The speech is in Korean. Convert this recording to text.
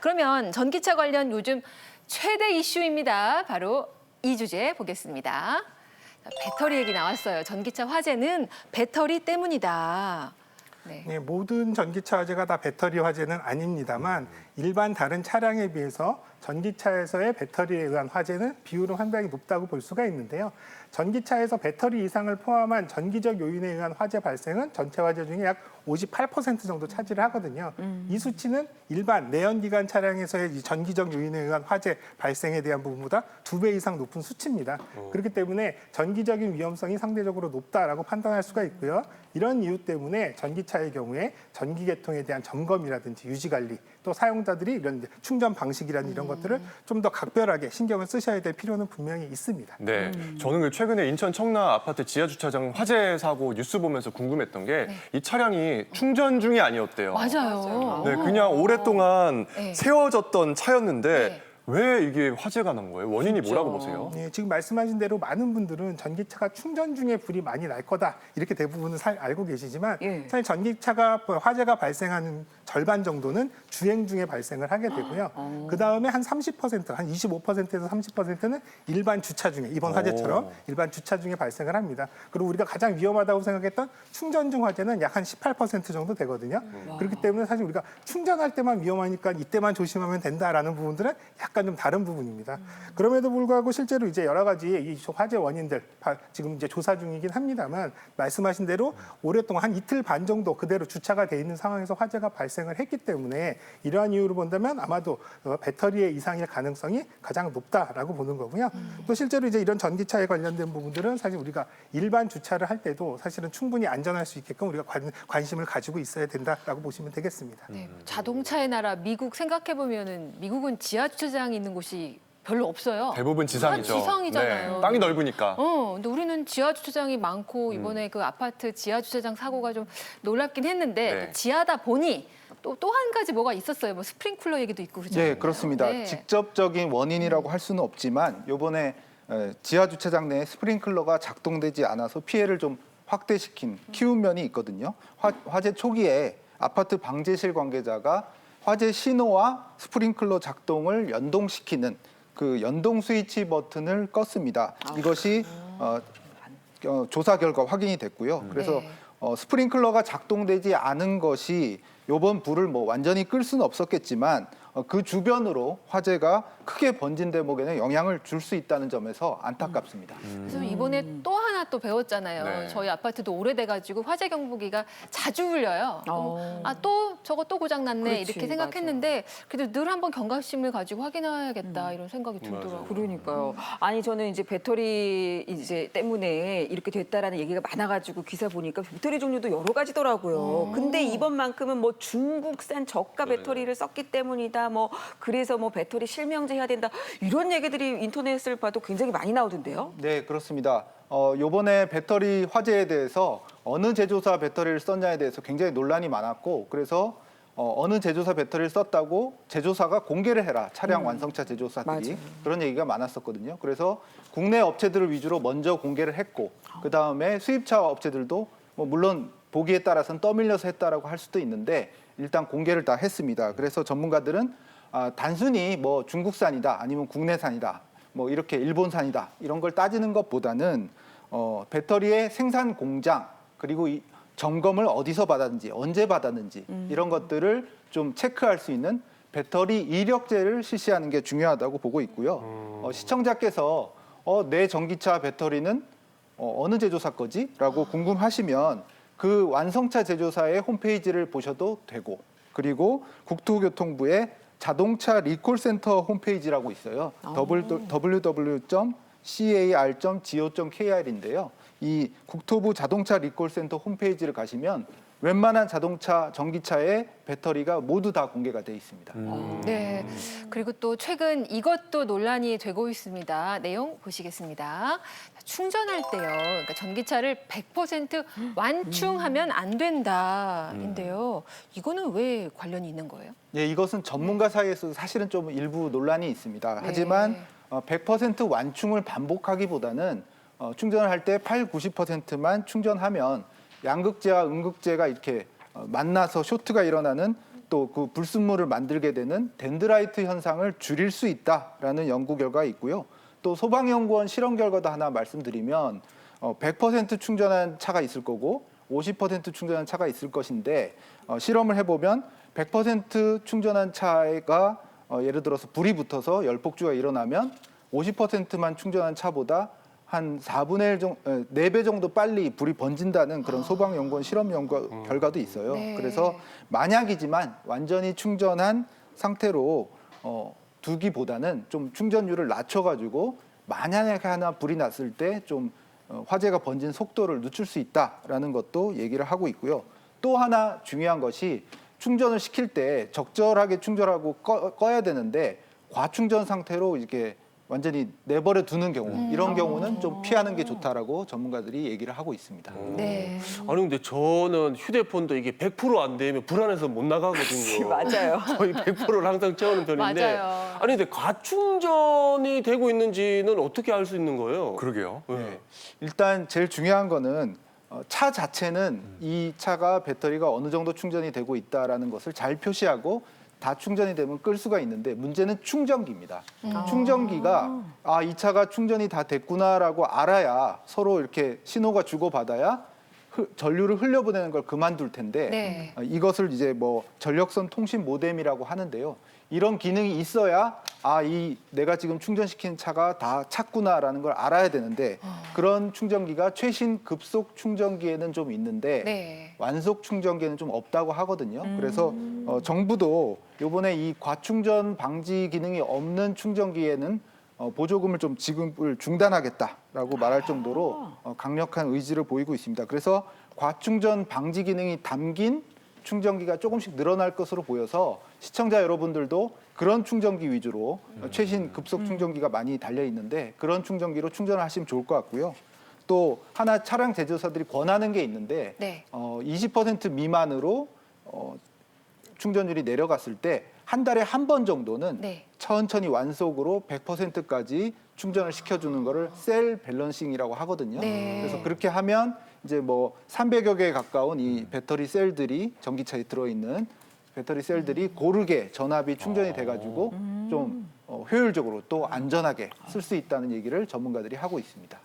그러면 전기차 관련 요즘 최대 이슈입니다. 바로 이 주제 보겠습니다. 자, 배터리 얘기 나왔어요. 전기차 화재는 배터리 때문이다. 네. 네, 모든 전기차 화재가 다 배터리 화재는 아닙니다만 일반 다른 차량에 비해서 전기차에서의 배터리에 의한 화재는 비율은 상당히 높다고 볼 수가 있는데요. 전기차에서 배터리 이상을 포함한 전기적 요인에 의한 화재 발생은 전체 화재 중에 약 58% 정도 차지를 하거든요. 이 수치는 일반 내연기관 차량에서의 이 전기적 요인에 의한 화재 발생에 대한 부분보다 2배 이상 높은 수치입니다. 그렇기 때문에 전기적인 위험성이 상대적으로 높다라고 판단할 수가 있고요. 이런 이유 때문에 전기차의 경우에 전기 계통에 대한 점검이라든지 유지 관리, 또 사용자들이 이런 충전 방식이라는 이런 것들을 좀 더 각별하게 신경을 쓰셔야 될 필요는 분명히 있습니다. 네, 저는 그 최근에 인천 청라 아파트 지하 주차장 화재 사고 뉴스 보면서 궁금했던 게 이 차량이 충전 중이 아니었대요. 맞아요. 네, 그냥 오랫동안 네. 세워졌던 차였는데 네. 왜 이게 화재가 난 거예요? 원인이 뭐라고 보세요? 네, 지금 말씀하신 대로 많은 분들은 전기차가 충전 중에 불이 많이 날 거다 이렇게 대부분은 알고 계시지만 예. 사실 전기차가 화재가 발생하는 절반 정도는 주행 중에 발생을 하게 되고요. 그 다음에 한 30%, 한 25%에서 30%는 일반 주차 중에 이번 화재처럼 일반 주차 중에 발생을 합니다. 그리고 우리가 가장 위험하다고 생각했던 충전 중 화재는 약 한 18% 정도 되거든요. 그렇기 때문에 사실 우리가 충전할 때만 위험하니까 이때만 조심하면 된다라는 부분들은 약간 좀 다른 부분입니다. 그럼에도 불구하고 실제로 이제 여러 가지 이 화재 원인들 지금 이제 조사 중이긴 합니다만 말씀하신 대로 오랫동안 한 이틀 반 정도 그대로 주차가 돼 있는 상황에서 화재가 발생을 했기 때문에 이러한 이유로 본다면 아마도 배터리의 이상일 가능성이 가장 높다라고 보는 거고요. 또 실제로 이제 이런 전기차에 관련된 부분들은 사실 우리가 일반 주차를 할 때도 사실은 충분히 안전할 수 있게끔 우리가 관심을 가지고 있어야 된다라고 보시면 되겠습니다. 네. 자동차의 나라 미국 생각해 보면은 미국은 지하 주차장이 있는 곳이 별로 없어요. 대부분 지상이죠. 다 지상이잖아요. 네, 땅이 넓으니까. 근데 우리는 지하 주차장이 많고 이번에 그 아파트 지하 주차장 사고가 좀 놀랍긴 했는데 네. 또 지하다 보니 또 한 가지 뭐가 있었어요. 뭐 스프링클러 얘기도 있고 그러잖아요. 네, 그렇습니다. 네. 직접적인 원인이라고 할 수는 없지만 이번에 지하 주차장 내에 스프링클러가 작동되지 않아서 피해를 좀 확대시킨 키운 면이 있거든요. 화재 초기에 아파트 방제실 관계자가 화재 신호와 스프링클러 작동을 연동시키는 그 연동 스위치 버튼을 껐습니다. 이것이 조사 결과 확인이 됐고요. 그래서 네. 스프링클러가 작동되지 않은 것이 이번 불을 뭐 완전히 끌 수는 없었겠지만 그 주변으로 화재가 크게 번진 대목에는 영향을 줄 수 있다는 점에서 안타깝습니다. 그래서 이번에 또 하나 또 배웠잖아요. 네. 저희 아파트도 오래돼가지고 화재 경보기가 자주 울려요. 또 저거 또 고장 났네 그렇지, 이렇게 생각했는데 그래도 늘 한번 경각심을 가지고 확인해야겠다 이런 생각이 들더라고요. 그러니까요. 아니 저는 이제 배터리 이제 때문에 이렇게 됐다라는 얘기가 많아가지고 기사 보니까 배터리 종류도 여러 가지더라고요. 근데 이번만큼은 뭐 중국산 저가 배터리를 썼기 때문이다. 뭐 그래서 뭐 배터리 실명제 해야 된다. 이런 얘기들이 인터넷을 봐도 굉장히 많이 나오던데요. 네, 그렇습니다. 요번에 배터리 화재에 대해서 어느 제조사 배터리를 썼냐에 대해서 굉장히 논란이 많았고 그래서 어느 제조사 배터리를 썼다고 제조사가 공개를 해라. 차량 완성차 제조사들이. 맞아요. 그런 얘기가 많았었거든요. 그래서 국내 업체들을 위주로 먼저 공개를 했고 그다음에 수입차 업체들도 뭐 물론 보기에 따라서는 떠밀려서 했다라고 할 수도 있는데 일단 공개를 다 했습니다. 그래서 전문가들은 단순히 뭐 중국산이다 아니면 국내산이다 뭐 이렇게 일본산이다 이런 걸 따지는 것보다는 배터리의 생산 공장 그리고 이 점검을 어디서 받았는지 언제 받았는지 이런 것들을 좀 체크할 수 있는 배터리 이력제를 실시하는 게 중요하다고 보고 있고요. 시청자께서 내 전기차 배터리는 어느 제조사 거지? 라고 궁금하시면 그 완성차 제조사의 홈페이지를 보셔도 되고 그리고 국토교통부의 자동차 리콜센터 홈페이지라고 있어요. www.car.go.kr인데요. 이 국토부 자동차 리콜센터 홈페이지를 가시면 웬만한 자동차, 전기차의 배터리가 모두 다 공개가 돼 있습니다. 네. 그리고 또 최근 이것도 논란이 되고 있습니다. 내용 보시겠습니다. 충전할 때요. 그러니까 전기차를 100% 완충하면 안 된다인데요. 이거는 왜 관련이 있는 거예요? 예, 이것은 전문가 사이에서 사실은 좀 일부 논란이 있습니다. 하지만 100% 완충을 반복하기보다는 충전을 할 때 90%만 충전하면 양극재와 음극재가 이렇게 만나서 쇼트가 일어나는 또 그 불순물을 만들게 되는 덴드라이트 현상을 줄일 수 있다라는 연구 결과가 있고요. 또 소방연구원 실험 결과도 하나 말씀드리면 100% 충전한 차가 있을 거고 50% 충전한 차가 있을 것인데 실험을 해보면 100% 충전한 차가 예를 들어서 불이 붙어서 열폭주가 일어나면 50%만 충전한 차보다 한 4분의 1 정도, 4배 정도 빨리 불이 번진다는 그런 소방연구원 실험 연구 결과도 있어요. 네. 그래서 만약이지만 완전히 충전한 상태로 두기보다는 좀 충전율을 낮춰가지고 만약에 하나 불이 났을 때 좀 화재가 번진 속도를 늦출 수 있다라는 것도 얘기를 하고 있고요. 또 하나 중요한 것이 충전을 시킬 때 적절하게 충전하고 꺼야 되는데 과충전 상태로 이렇게 완전히 내버려 두는 경우 이런 경우는 좀 피하는 게 좋다라고 전문가들이 얘기를 하고 있습니다. 네. 아니 근데 저는 휴대폰도 이게 100%안 되면 불안해서 못 나가거든요. 맞아요. 거의 100%를 항상 채우는 편인데. 맞아요. 아니 근데 과충전이 되고 있는지는 어떻게 알 수 있는 거예요? 그러게요. 네. 일단 제일 중요한 거는 차 자체는 이 차가 배터리가 어느 정도 충전이 되고 있다라는 것을 잘 표시하고 다 충전이 되면 끌 수가 있는데 문제는 충전기입니다. 충전기가 이 차가 충전이 다 됐구나라고 알아야 서로 이렇게 신호가 주고받아야 전류를 흘려보내는 걸 그만둘 텐데 네. 이것을 이제 뭐 전력선 통신 모뎀이라고 하는데요. 이런 기능이 있어야 내가 지금 충전시킨 차가 다 찼구나라는 걸 알아야 되는데 그런 충전기가 최신 급속 충전기에는 좀 있는데 네. 완속 충전기에는 좀 없다고 하거든요. 그래서 정부도 이번에 이 과충전 방지 기능이 없는 충전기에는 보조금을 좀 지급을 중단하겠다라고 말할 정도로 강력한 의지를 보이고 있습니다. 그래서 과충전 방지 기능이 담긴 충전기가 조금씩 늘어날 것으로 보여서 시청자 여러분들도 그런 충전기 위주로 최신 급속 충전기가 많이 달려 있는데 그런 충전기로 충전을 하시면 좋을 것 같고요. 또 하나 차량 제조사들이 권하는 게 있는데 네. 20% 미만으로 충전율이 내려갔을 때 한 달에 한 번 정도는 네. 천천히 완속으로 100%까지 충전을 시켜주는 거를 셀 밸런싱이라고 하거든요. 네. 그래서 그렇게 하면 이제 뭐 300여 개에 가까운 이 배터리 셀들이 전기차에 들어있는 배터리 셀들이 고르게 전압이 충전이 돼가지고 좀 효율적으로 또 안전하게 쓸 수 있다는 얘기를 전문가들이 하고 있습니다.